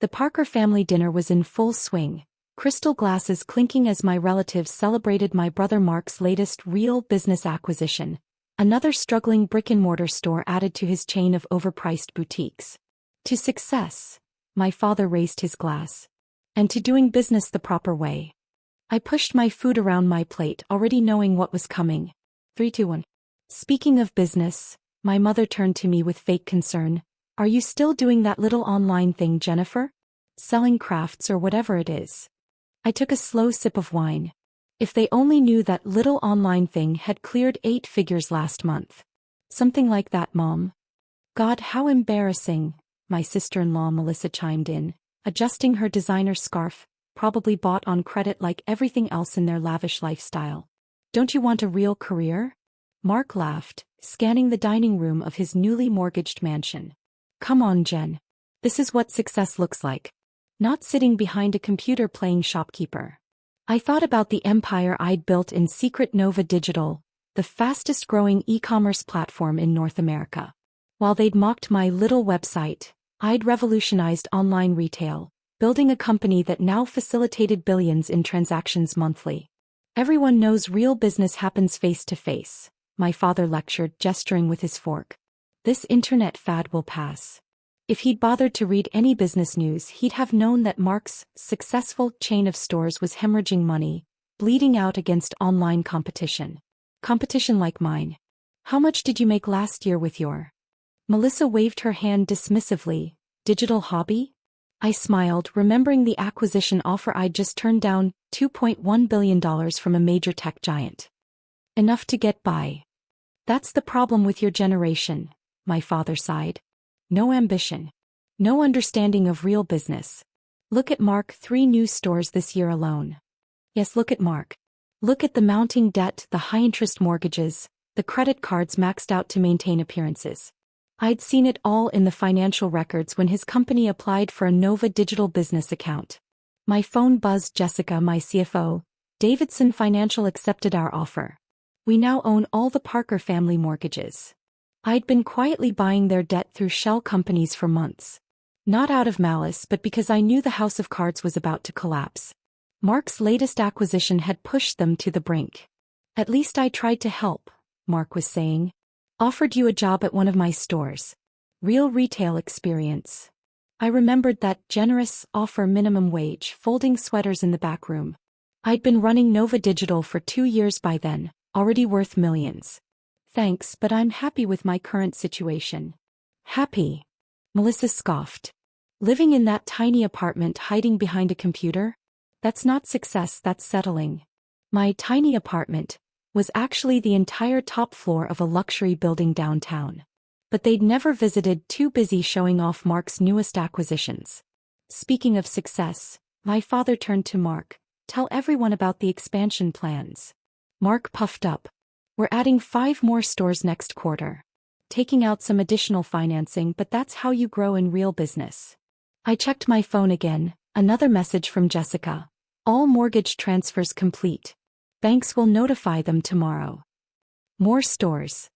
The Parker family dinner was in full swing, crystal glasses clinking as my relatives celebrated my brother Mark's latest real business acquisition, another struggling brick-and-mortar store added to his chain of overpriced boutiques. To success, my father raised his glass. And to doing business the proper way. I pushed my food around my plate, already knowing what was coming. 3, 2, 1. Speaking of business, my mother turned to me with fake concern. Are you still doing that little online thing, Jennifer? Selling crafts or whatever it is. I took a slow sip of wine. If they only knew that little online thing had cleared 8 figures last month. Something like that, Mom. God, how embarrassing, my sister-in-law Melissa chimed in, adjusting her designer scarf, probably bought on credit like everything else in their lavish lifestyle. Don't you want a real career? Mark laughed, scanning the dining room of his newly mortgaged mansion. Come on, Jen. This is what success looks like. Not sitting behind a computer playing shopkeeper. I thought about the empire I'd built in secret Nova Digital, the fastest-growing e-commerce platform in North America. While they'd mocked my little website, I'd revolutionized online retail, building a company that now facilitated billions in transactions monthly. Everyone knows real business happens face-to-face, my father lectured, gesturing with his fork. This internet fad will pass. If he'd bothered to read any business news, he'd have known that Mark's successful chain of stores was hemorrhaging money, bleeding out against online competition. Competition like mine. How much did you make last year with your... Melissa waved her hand dismissively. Digital hobby? I smiled, remembering the acquisition offer I'd just turned down, $2.1 billion from a major tech giant. Enough to get by. That's the problem with your generation, my father sighed. No ambition. No understanding of real business. Look at Mark, 3 new stores this year alone. Yes, look at Mark. Look at the mounting debt, the high-interest mortgages, the credit cards maxed out to maintain appearances. I'd seen it all in the financial records when his company applied for a Nova Digital business account. My phone buzzed. Jessica, my CFO, Davidson Financial accepted our offer. We now own all the Parker family mortgages. I'd been quietly buying their debt through shell companies for months. Not out of malice, but because I knew the house of cards was about to collapse. Mark's latest acquisition had pushed them to the brink. At least I tried to help, Mark was saying. Offered you a job at one of my stores. Real retail experience. I remembered that generous offer, minimum wage, folding sweaters in the back room. I'd been running Nova Digital for 2 years by then, already worth millions. Thanks, but I'm happy with my current situation. Happy? Melissa scoffed. Living in that tiny apartment hiding behind a computer? That's not success, that's settling. My tiny apartment was actually the entire top floor of a luxury building downtown. But they'd never visited, too busy showing off Mark's newest acquisitions. Speaking of success, my father turned to Mark. Tell everyone about the expansion plans. Mark puffed up. We're adding 5 more stores next quarter. Taking out some additional financing, but that's how you grow in real business. I checked my phone again, another message from Jessica. All mortgage transfers complete. Banks will notify them tomorrow. More stores.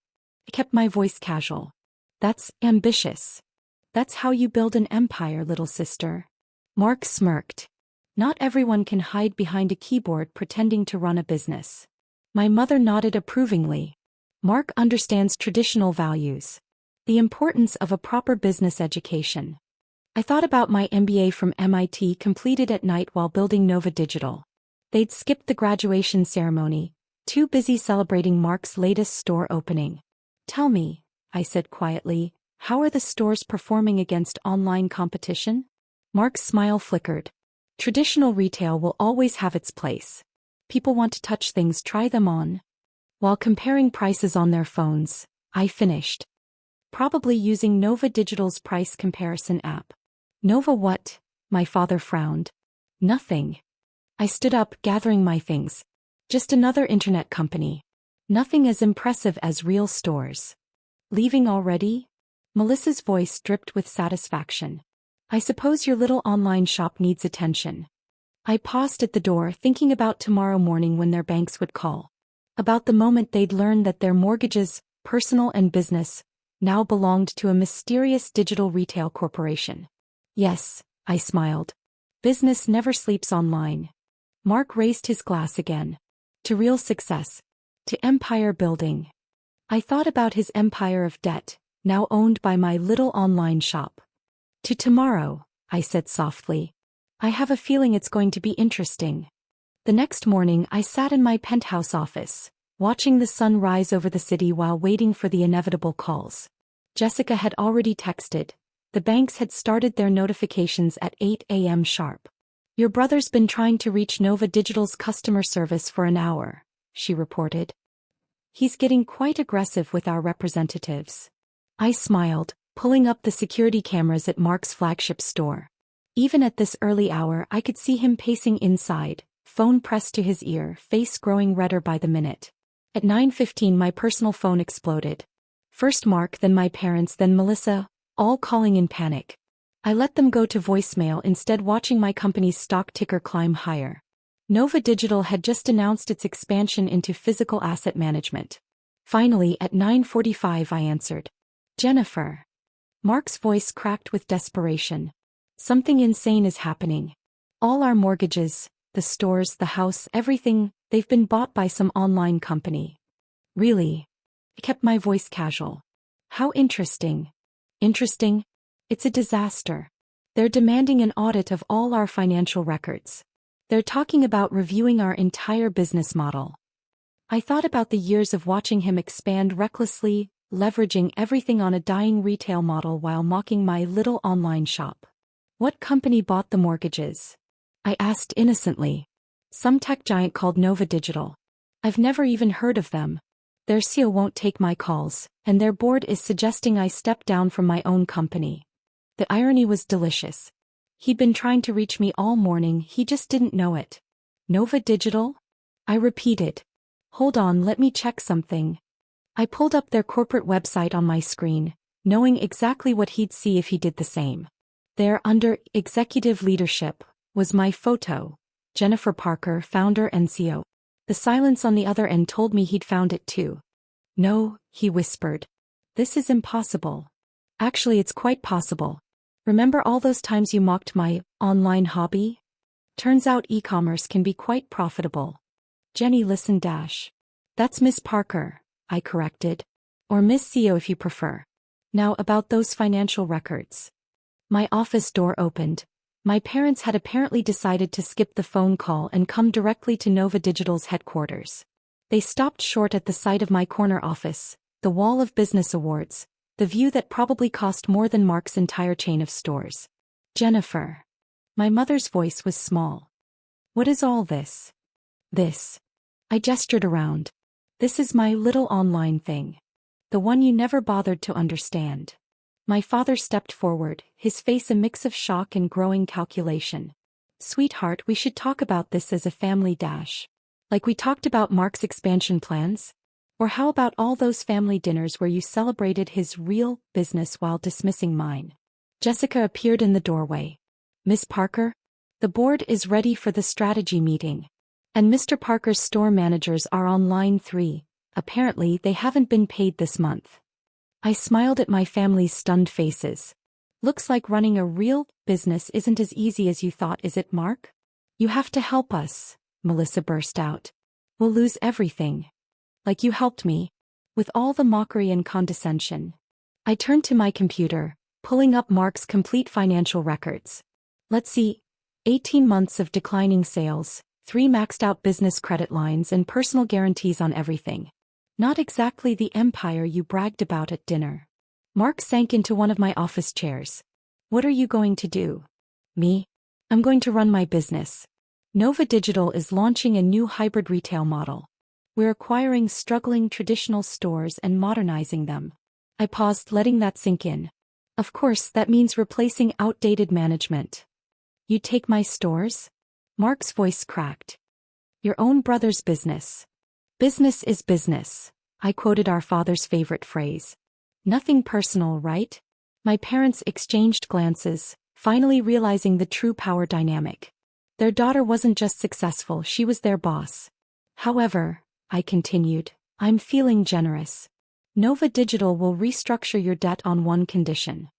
I kept my voice casual. That's ambitious. That's how you build an empire, little sister. Mark smirked. Not everyone can hide behind a keyboard pretending to run a business. My mother nodded approvingly. Mark understands traditional values. The importance of a proper business education. I thought about my MBA from MIT completed at night while building Nova Digital. They'd skipped the graduation ceremony, too busy celebrating Mark's latest store opening. Tell me, I said quietly, how are the stores performing against online competition? Mark's smile flickered. Traditional retail will always have its place. People want to touch things, try them on. While comparing prices on their phones, I finished. Probably using Nova Digital's price comparison app. Nova what? My father frowned. Nothing. I stood up, gathering my things. Just another internet company. Nothing as impressive as real stores. Leaving already? Melissa's voice dripped with satisfaction. I suppose your little online shop needs attention. I paused at the door, thinking about tomorrow morning when their banks would call. About the moment they'd learn that their mortgages, personal and business, now belonged to a mysterious digital retail corporation. Yes, I smiled. Business never sleeps online. Mark raised his glass again. To real success. To empire building. I thought about his empire of debt, now owned by my little online shop. To tomorrow, I said softly. I have a feeling it's going to be interesting. The next morning I sat in my penthouse office, watching the sun rise over the city while waiting for the inevitable calls. Jessica had already texted. The banks had started their notifications at 8 a.m. sharp. Your brother's been trying to reach Nova Digital's customer service for an hour, she reported. He's getting quite aggressive with our representatives. I smiled, pulling up the security cameras at Mark's flagship store. Even at this early hour I could see him pacing inside, phone pressed to his ear, face growing redder by the minute. At 9:15 my personal phone exploded. First Mark, then my parents, then Melissa, all calling in panic. I let them go to voicemail, instead watching my company's stock ticker climb higher. Nova Digital had just announced its expansion into physical asset management. Finally, at 9:45 I answered. Jennifer. Mark's voice cracked with desperation. Something insane is happening. All our mortgages, the stores, the house, everything, they've been bought by some online company. Really? I kept my voice casual. How interesting. Interesting? It's a disaster. They're demanding an audit of all our financial records. They're talking about reviewing our entire business model. I thought about the years of watching him expand recklessly, leveraging everything on a dying retail model while mocking my little online shop. What company bought the mortgages? I asked innocently. Some tech giant called Nova Digital. I've never even heard of them. Their CEO won't take my calls, and their board is suggesting I step down from my own company. The irony was delicious. He'd been trying to reach me all morning, he just didn't know it. Nova Digital? I repeated. Hold on, let me check something. I pulled up their corporate website on my screen, knowing exactly what he'd see if he did the same. There, under executive leadership, was my photo. Jennifer Parker, founder and CEO. The silence on the other end told me he'd found it too. No, he whispered. This is impossible. Actually, it's quite possible. Remember all those times you mocked my online hobby? Turns out e-commerce can be quite profitable. Jenny listened. That's Miss Parker, I corrected. Or Miss CEO if you prefer. Now about those financial records. My office door opened. My parents had apparently decided to skip the phone call and come directly to Nova Digital's headquarters. They stopped short at the sight of my corner office, the wall of business awards, the view that probably cost more than Mark's entire chain of stores. Jennifer. My mother's voice was small. What is all this? This. I gestured around. This is my little online thing. The one you never bothered to understand. My father stepped forward, his face a mix of shock and growing calculation. Sweetheart, we should talk about this as a family. Like we talked about Mark's expansion plans? Or how about all those family dinners where you celebrated his real business while dismissing mine? Jessica appeared in the doorway. Miss Parker? The board is ready for the strategy meeting. And Mr. Parker's store managers are on line 3. Apparently they haven't been paid this month. I smiled at my family's stunned faces. Looks like running a real business isn't as easy as you thought, is it, Mark? You have to help us, Melissa burst out. We'll lose everything. Like you helped me. With all the mockery and condescension. I turned to my computer, pulling up Mark's complete financial records. Let's see. 18 months of declining sales, 3 maxed out business credit lines and personal guarantees on everything. Not exactly the empire you bragged about at dinner. Mark sank into one of my office chairs. What are you going to do? Me? I'm going to run my business. Nova Digital is launching a new hybrid retail model. We're acquiring struggling traditional stores and modernizing them. I paused, letting that sink in. Of course, that means replacing outdated management. You take my stores? Mark's voice cracked. Your own brother's business. Business is business. I quoted our father's favorite phrase. Nothing personal, right? My parents exchanged glances, finally realizing the true power dynamic. Their daughter wasn't just successful, she was their boss. However, I continued, I'm feeling generous. Nova Digital will restructure your debt on one condition.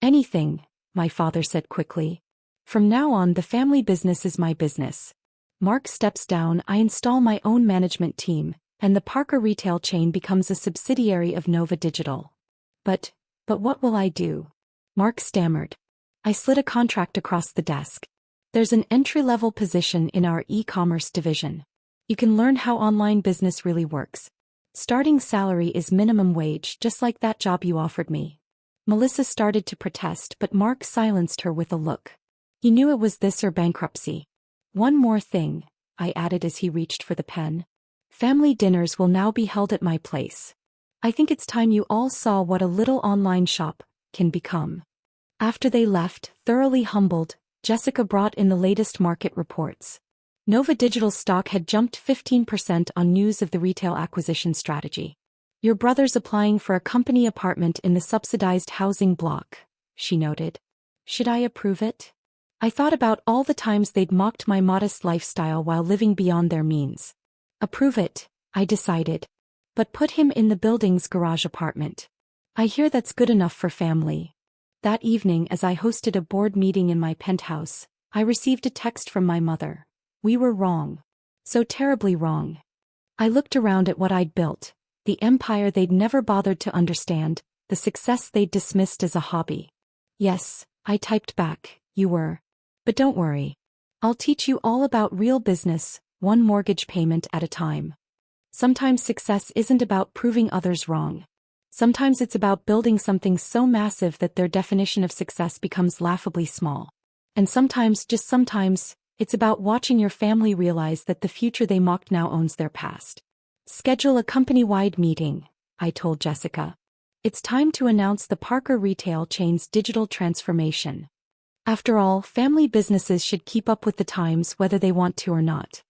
Anything, my father said quickly. From now on, the family business is my business. Mark steps down, I install my own management team, and the Parker retail chain becomes a subsidiary of Nova Digital. But what will I do? Mark stammered. I slid a contract across the desk. There's an entry-level position in our e-commerce division. You can learn how online business really works. Starting salary is minimum wage, just like that job you offered me. Melissa started to protest, but Mark silenced her with a look. He knew it was this or bankruptcy. One more thing, I added as he reached for the pen. Family dinners will now be held at my place. I think it's time you all saw what a little online shop can become. After they left, thoroughly humbled, Jessica brought in the latest market reports. Nova Digital stock had jumped 15% on news of the retail acquisition strategy. Your brother's applying for a company apartment in the subsidized housing block, she noted. Should I approve it? I thought about all the times they'd mocked my modest lifestyle while living beyond their means. Approve it, I decided. But put him in the building's garage apartment. I hear that's good enough for family. That evening, as I hosted a board meeting in my penthouse, I received a text from my mother. We were wrong. So terribly wrong. I looked around at what I'd built, the empire they'd never bothered to understand, the success they'd dismissed as a hobby. Yes, I typed back, you were. But don't worry. I'll teach you all about real business, one mortgage payment at a time. Sometimes success isn't about proving others wrong. Sometimes it's about building something so massive that their definition of success becomes laughably small. And sometimes, just sometimes, it's about watching your family realize that the future they mocked now owns their past. Schedule a company-wide meeting, I told Jessica. It's time to announce the Parker retail chain's digital transformation. After all, family businesses should keep up with the times whether they want to or not.